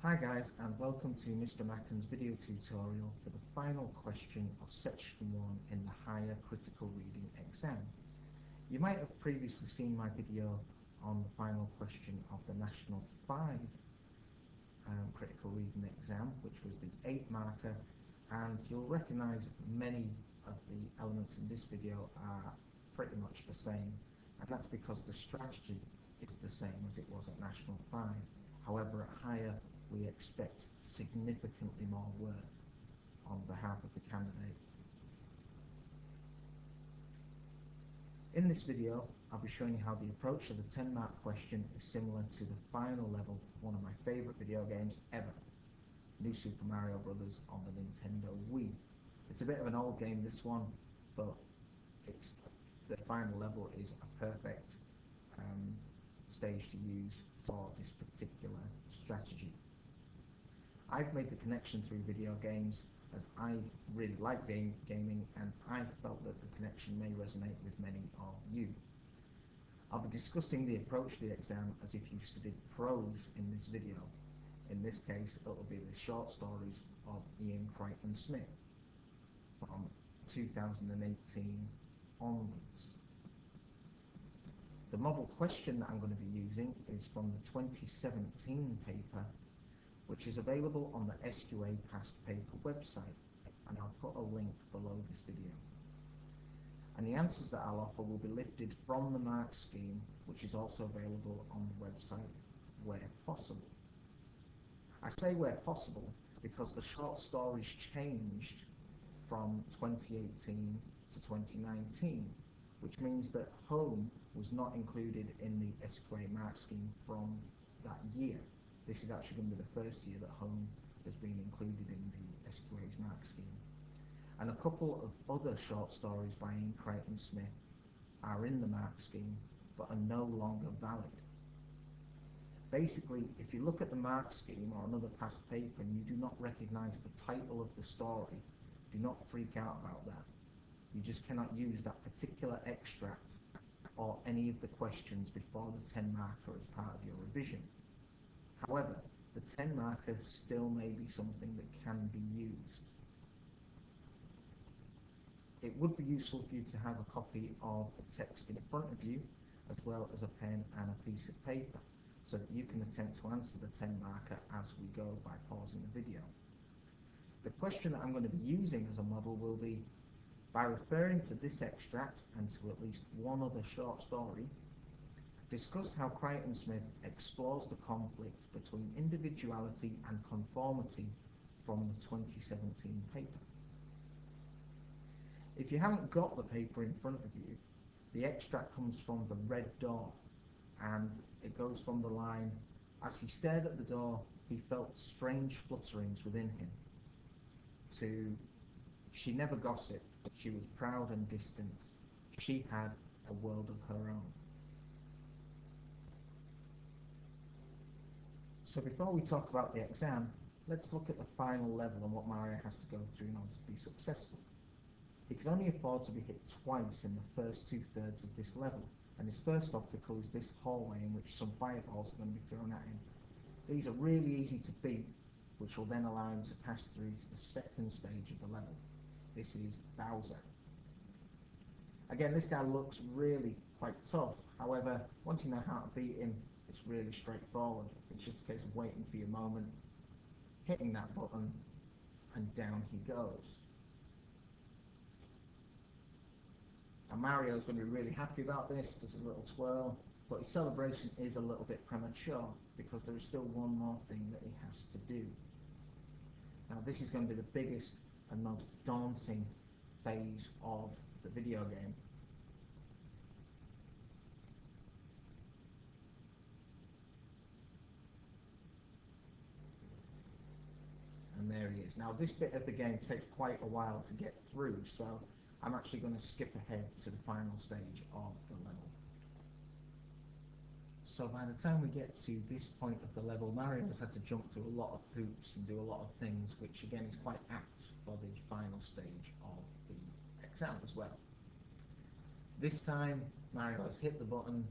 Hi guys, and welcome to Mr. Macken's video tutorial for the final question of section 1 in the higher critical reading exam. You might have previously seen my video on the final question of the National 5 critical reading exam, which was the 8 marker, and you'll recognise many of the elements in this video are pretty much the same, and that's because the strategy is the same as it was at National 5. However, at higher we expect significantly more work on behalf of the candidate. In this video, I'll be showing you how the approach to the 10-mark question is similar to the final level of one of my favourite video games ever, New Super Mario Bros. On the Nintendo Wii. It's a bit of an old game, this one, but the final level is a perfect stage to use for this particular strategy. I've made the connection through video games as I really like gaming, and I felt that the connection may resonate with many of you. I'll be discussing the approach to the exam as if you studied prose in this video. In this case, it will be the short stories of Iain, Crichton, Smith from 2018 onwards. The model question that I'm going to be using is from the 2017 paper, which is available on the SQA past paper website, and I'll put a link below this video. And the answers that I'll offer will be lifted from the mark scheme, which is also available on the website where possible. I say where possible because the short stories changed from 2018 to 2019, which means that home was not included in the SQA mark scheme from that year. This is actually going to be the first year that home has been included in the SQA's mark scheme. And a couple of other short stories by Iain, Crichton, Smith are in the mark scheme but are no longer valid. Basically, if you look at the mark scheme or another past paper and you do not recognise the title of the story, do not freak out about that. You just cannot use that particular extract or any of the questions before the 10 marker as part of your revision. However, the 10 marker still may be something that can be used. It would be useful for you to have a copy of the text in front of you, as well as a pen and a piece of paper, so that you can attempt to answer the 10 marker as we go by pausing the video. The question that I'm going to be using as a model will be, by referring to this extract and to at least one other short story, discuss how Crichton Smith explores the conflict between individuality and conformity from the 2017 paper. If you haven't got the paper in front of you, the extract comes from The Red Door, and it goes from the line, "As he stared at the door, he felt strange flutterings within him," to "She never gossiped, she was proud and distant, she had a world of her own." So before we talk about the exam, let's look at the final level and what Mario has to go through in order to be successful. He can only afford to be hit twice in the first 2/3 of this level, and his first obstacle is this hallway in which some fireballs are going to be thrown at him. These are really easy to beat, which will then allow him to pass through to the second stage of the level. This is Bowser. Again, this guy looks really quite tough. However, once you know how to beat him, it's really straightforward. It's just a case of waiting for your moment, hitting that button, and down he goes. Now Mario's going to be really happy about this, does a little twirl, but his celebration is a little bit premature because there is still one more thing that he has to do. Now this is going to be the biggest and most daunting phase of the video game. And there he is. Now this bit of the game takes quite a while to get through, so I'm actually going to skip ahead to the final stage of the level. So by the time we get to this point of the level, Mario has had to jump through a lot of hoops and do a lot of things, which again is quite apt for the final stage of the exam as well. This time Mario has hit the button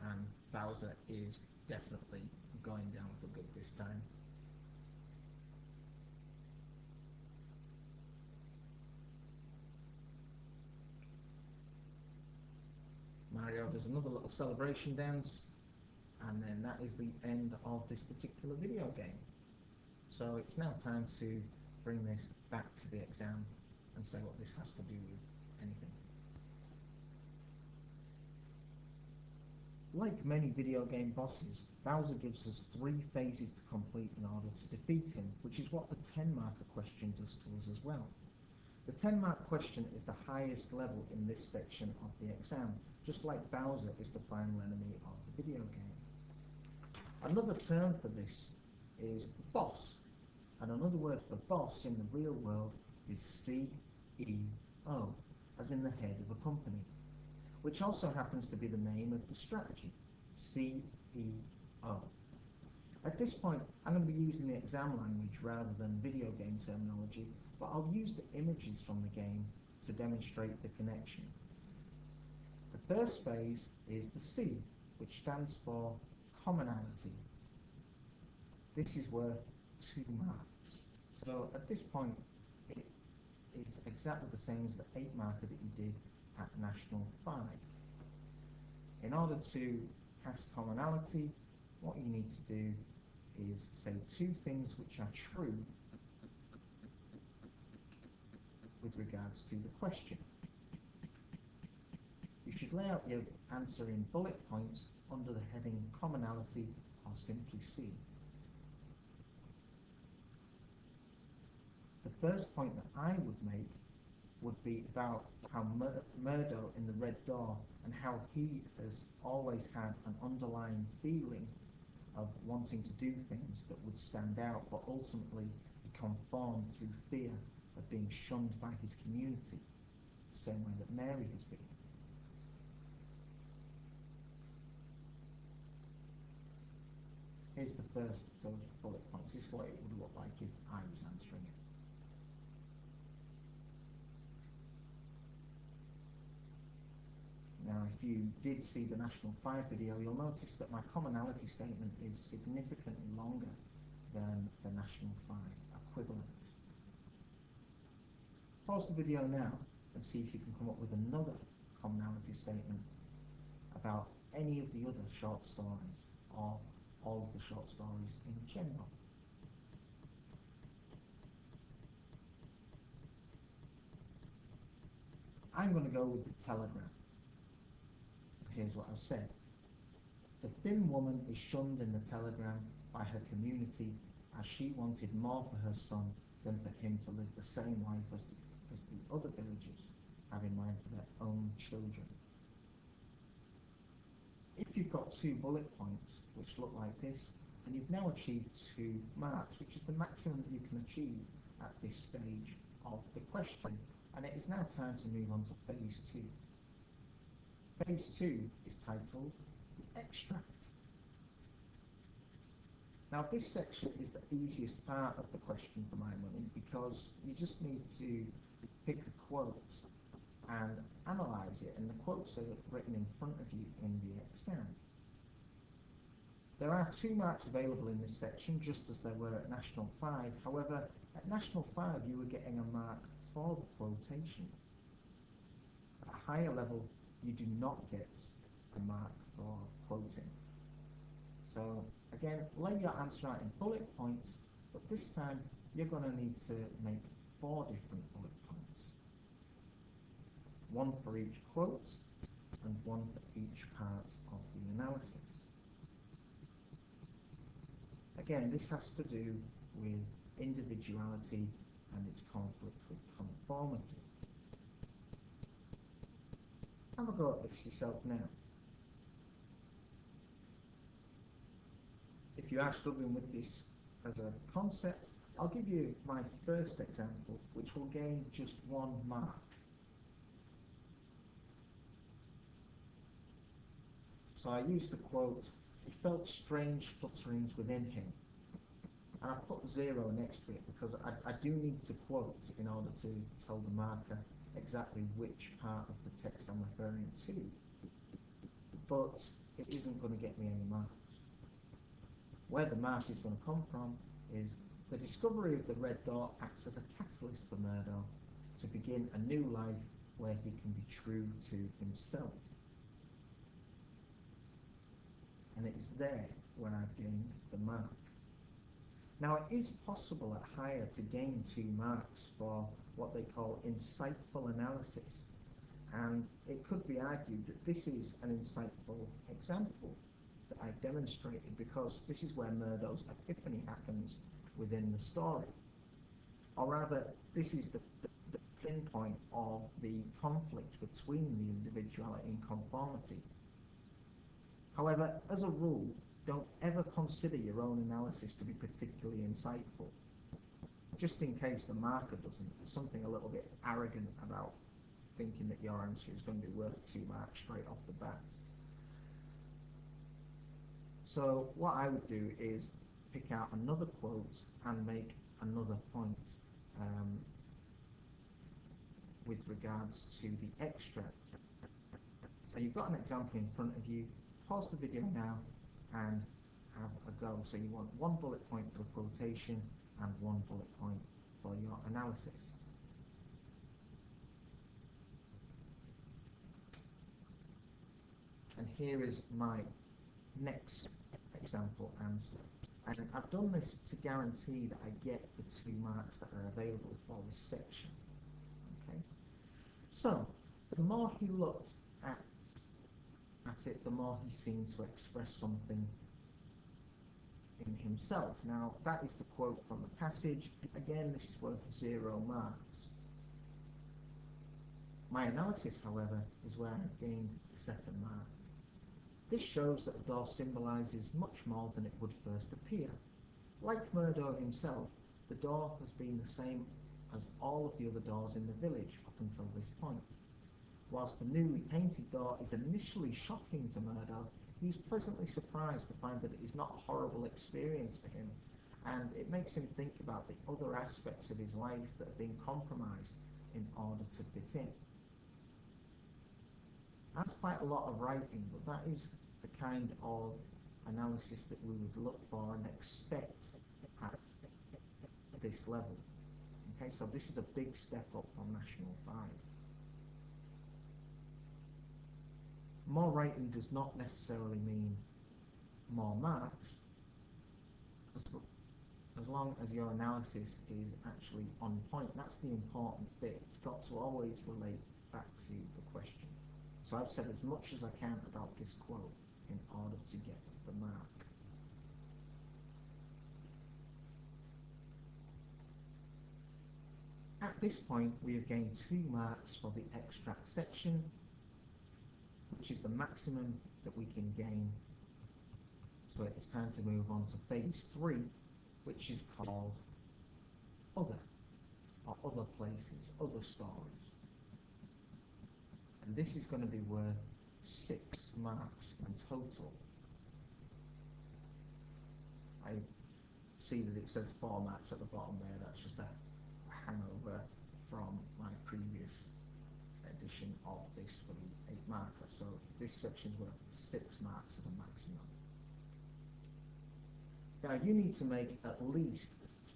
and Bowser is definitely going down for good this time. Mario does another little celebration dance, and then that is the end of this particular video game. So it's now time to bring this back to the exam and say what this has to do with anything. Like many video game bosses, Bowser gives us 3 phases to complete in order to defeat him, which is what the 10-marker question does to us as well. The 10-mark question is the highest level in this section of the exam, just like Bowser is the final enemy of the video game. Another term for this is boss, and another word for boss in the real world is CEO, as in the head of a company, which also happens to be the name of the strategy, CEO. At this point, I'm going to be using the exam language rather than video game terminology, but I'll use the images from the game to demonstrate the connection. The first phase is the C, which stands for commonality. This is worth 2 marks. So at this point, it is exactly the same as the 8-marker that you did at National 5. In order to pass commonality, what you need to do is say 2 things which are true with regards to the question. You should lay out your answer in bullet points under the heading commonality or simply C. The first point that I would make would be about how Murdo in the Red Door and how he has always had an underlying feeling of wanting to do things that would stand out, but ultimately he conformed through fear of being shunned by his community, the same way that Mary has been. Here's the first of those bullet points. This is what it would look like if I was answering it. Now, if you did see the National 5 video, you'll notice that my commonality statement is significantly longer than the National 5 equivalent. Pause the video now and see if you can come up with another commonality statement about any of the other short stories or all of the short stories in general. I'm going to go with the telegram. Here's what I've said. The thin woman is shunned in the telegram by her community as she wanted more for her son than for him to live the same life as the other villagers have in mind for their own children. If you've got 2 bullet points which look like this, then you've now achieved 2 marks, which is the maximum that you can achieve at this stage of the question, and it is now time to move on to phase 2. Phase 2 is titled Extract. Now this section is the easiest part of the question for my money because you just need to pick a quote and analyse it, and the quotes are written in front of you in the exam. There are 2 marks available in this section, just as there were at National 5. However, at National 5 you were getting a mark for the quotation. At a higher level, you do not get a mark for quoting. So again, lay your answer out in bullet points, but this time you're going to need to make 4 different bullet points. 1 for each quote and 1 for each part of the analysis. Again, this has to do with individuality and its conflict with conformity. Have a go at this yourself now. If you are struggling with this as a concept, I'll give you my first example, which will gain just 1 mark. So I used the quote, "He felt strange flutterings within him." And I put 0 next to it because I do need to quote in order to tell the marker exactly which part of the text I'm referring to. But it isn't going to get me any marks. Where the mark is going to come from is the discovery of the red dot acts as a catalyst for Murdo to begin a new life where he can be true to himself. And it is there where I've gained the mark. Now, it is possible at higher to gain 2 marks for what they call insightful analysis, and it could be argued that this is an insightful example that I've demonstrated, because this is where Murdo's epiphany happens within the story. Or rather, this is the pinpoint of the conflict between the individuality and conformity. However, as a rule, don't ever consider your own analysis to be particularly insightful. Just in case the marker doesn't, there's something a little bit arrogant about thinking that your answer is going to be worth 2 marks straight off the bat. So what I would do is pick out another quote and make another point with regards to the extract. So you've got an example in front of you. Pause the video now and have a go. So you want 1 bullet point for the quotation and 1 bullet point for your analysis. And here is my next example answer. And I've done this to guarantee that I get the 2 marks that are available for this section. Okay. So the more he looked at it, the more he seemed to express something in himself. Now, that is the quote from the passage. Again, this is worth 0 marks. My analysis, however, is where I've gained the 2nd mark. This shows that the door symbolises much more than it would first appear. Like Murdo himself, the door has been the same as all of the other doors in the village up until this point. Whilst the newly painted door is initially shocking to Murdo, he is pleasantly surprised to find that it is not a horrible experience for him, and it makes him think about the other aspects of his life that have been compromised in order to fit in. That's quite a lot of writing, but that is the kind of analysis that we would look for and expect at this level. Okay, so this is a big step up from National 5. More writing does not necessarily mean more marks, as long as your analysis is actually on point. That's the important bit. It's got to always relate back to the question. So I've said as much as I can about this quote in order to get the mark. At this point, we have gained 2 marks for the extract section, which is the maximum that we can gain. So it's time to move on to phase 3, which is called other, or other places, other stories. And this is going to be worth 6 marks in total. I see that it says 4 marks at the bottom there. That's just a hangover from my previous edition of this for the 8 marker. So this section is worth 6 marks as a maximum. Now you need to make at least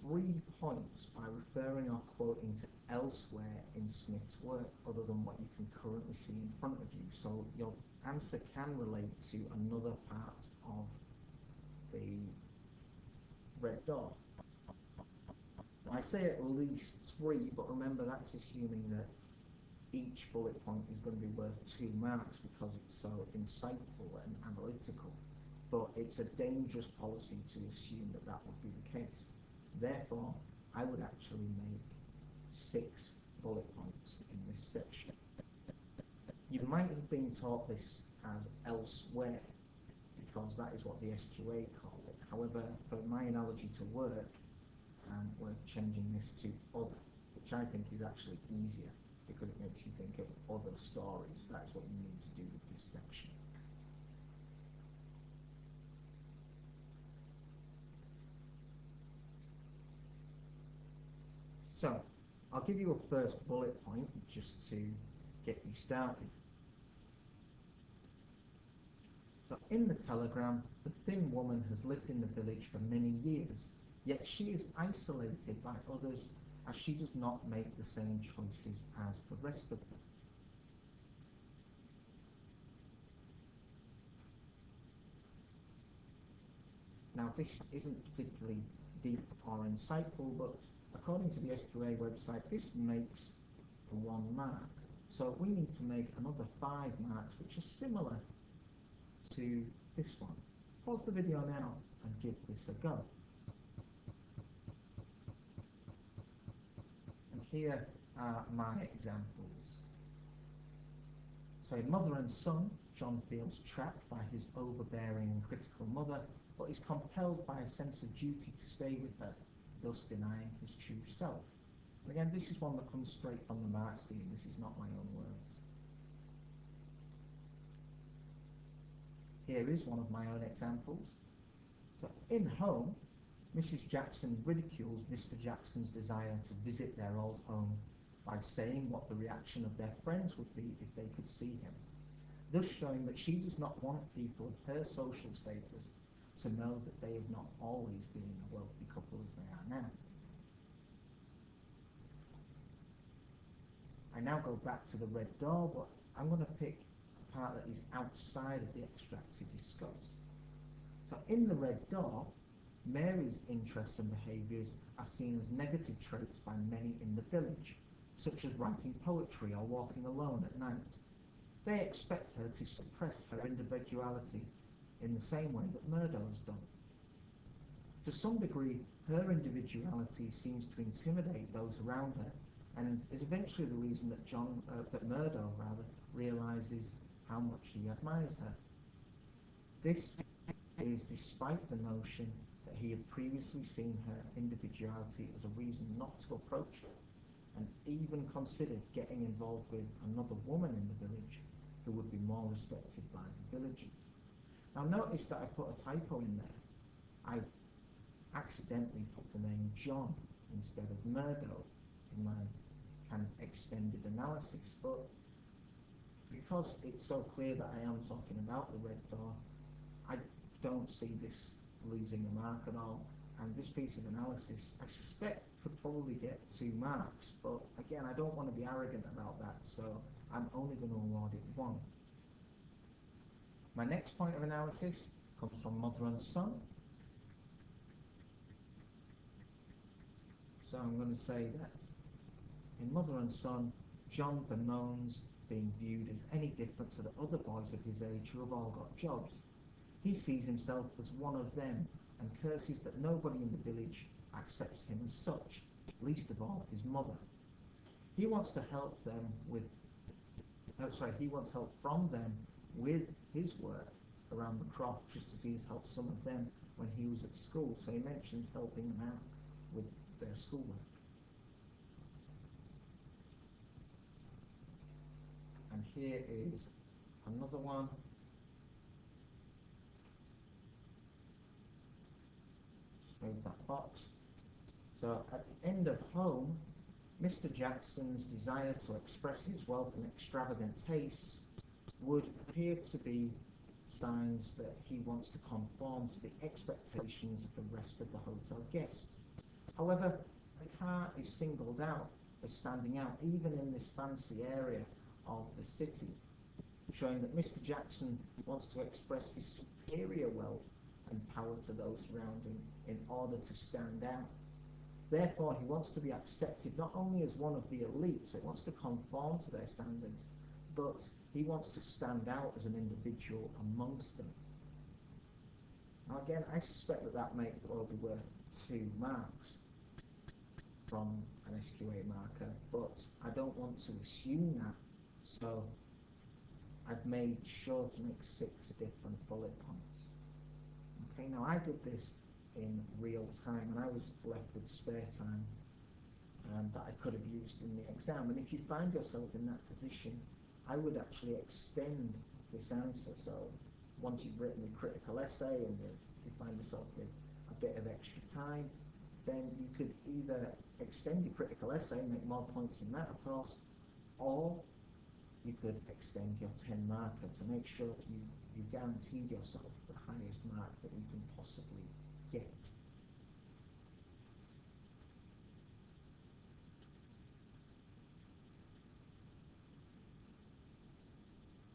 3 points by referring or quoting to elsewhere in Smith's work other than what you can currently see in front of you. So your answer can relate to another part of the red dot. I say at least 3, but remember that's assuming that each bullet point is going to be worth 2 marks because it's so insightful and analytical. But it's a dangerous policy to assume that that would be the case. Therefore, I would actually make 6 bullet points in this section. You might have been taught this as elsewhere, because that is what the SQA call it. However, for my analogy to work, we're changing this to other, which I think is actually easier, because it makes you think of other stories. That's what you need to do with this section. So, I'll give you a first bullet point just to get you started. So in the telegram, the thin woman has lived in the village for many years, yet she is isolated by others as she does not make the same choices as the rest of them. Now this isn't particularly deep or insightful, but according to the SQA website, this makes the 1 mark. So we need to make another 5 marks which are similar to this one. Pause the video now and give this a go. And here are my examples. So in Mother and Son, John feels trapped by his overbearing and critical mother, but is compelled by a sense of duty to stay with her, thus denying his true self. And again, this is one that comes straight from the mark scheme. This is not my own words. Here is one of my own examples. So in Home, Mrs. Jackson ridicules Mr. Jackson's desire to visit their old home by saying what the reaction of their friends would be if they could see him, thus showing that she does not want people of her social status to know that they have not always been a wealthy couple as they are now. I now go back to the red door, but I'm going to pick a part that is outside of the extract to discuss. So in the red door, Mary's interests and behaviours are seen as negative traits by many in the village, such as writing poetry or walking alone at night. They expect her to suppress her individuality in the same way that Murdo has done. To some degree, her individuality seems to intimidate those around her, and is eventually the reason that Murdo realises how much he admires her. This is despite the notion that he had previously seen her individuality as a reason not to approach her, and even considered getting involved with another woman in the village who would be more respected by the villagers. Now notice that I put a typo in there. I've accidentally put the name John instead of Murdo in my kind of extended analysis, but because it's so clear that I am talking about the red door, I don't see this losing a mark at all, and this piece of analysis I suspect could probably get 2 marks, but again I don't want to be arrogant about that, so I'm only going to award it 1. My next point of analysis comes from Mother and Son. So I'm going to say that in Mother and Son, John bemoans being viewed as any different to the other boys of his age who have all got jobs. He sees himself as one of them and curses that nobody in the village accepts him as such, least of all his mother. He wants to help them with, he wants help from them with his work around the croft, just as he has helped some of them when he was at school. So he mentions helping them out with their schoolwork. And here is another one. Just move that box. So at the end of Home, Mr. Jackson's desire to express his wealth and extravagant tastes would appear to be signs that he wants to conform to the expectations of the rest of the hotel guests. However, the car is singled out as standing out even in this fancy area of the city, showing that Mr. Jackson wants to express his superior wealth and power to those around him in order to stand out. Therefore, he wants to be accepted not only as one of the elite, so he wants to conform to their standards, but he wants to stand out as an individual amongst them. Now again, I suspect that that may well be worth 2 marks from an SQA marker, but I don't want to assume that, so I've made sure to make 6 different bullet points. Okay, now I did this in real time, and I was left with spare time that I could have used in the exam, and if you find yourself in that position, I would actually extend this answer. So once you've written a critical essay and you find yourself with a bit of extra time, then you could either extend your critical essay and make more points in that, of course, or you could extend your 10 marker to make sure that you you've guaranteed yourself the highest mark that you can possibly get.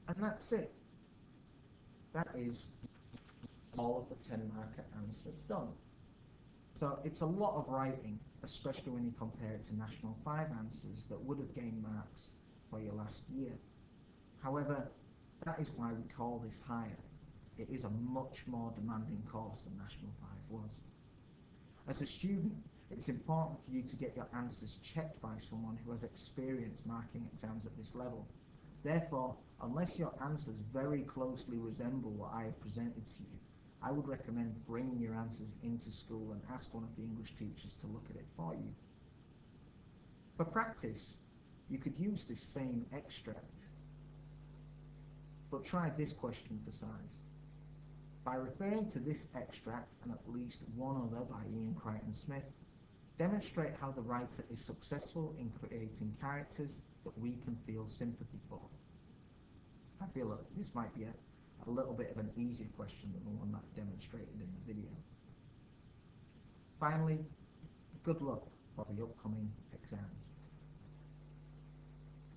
And that's it. That is all of the 10-marker answers done. So it's a lot of writing, especially when you compare it to National 5 answers that would have gained marks for your last year. However, that is why we call this higher. It is a much more demanding course than National 5 was. As a student, it's important for you to get your answers checked by someone who has experience marking exams at this level. Therefore, unless your answers very closely resemble what I have presented to you, I would recommend bringing your answers into school and ask one of the English teachers to look at it for you. For practice, you could use this same extract, but try this question for size. By referring to this extract and at least one other by Iain Crichton Smith, demonstrate how the writer is successful in creating characters that we can feel sympathy for. I feel that this might be a little bit of an easier question than the one that I demonstrated in the video. Finally, good luck for the upcoming exams.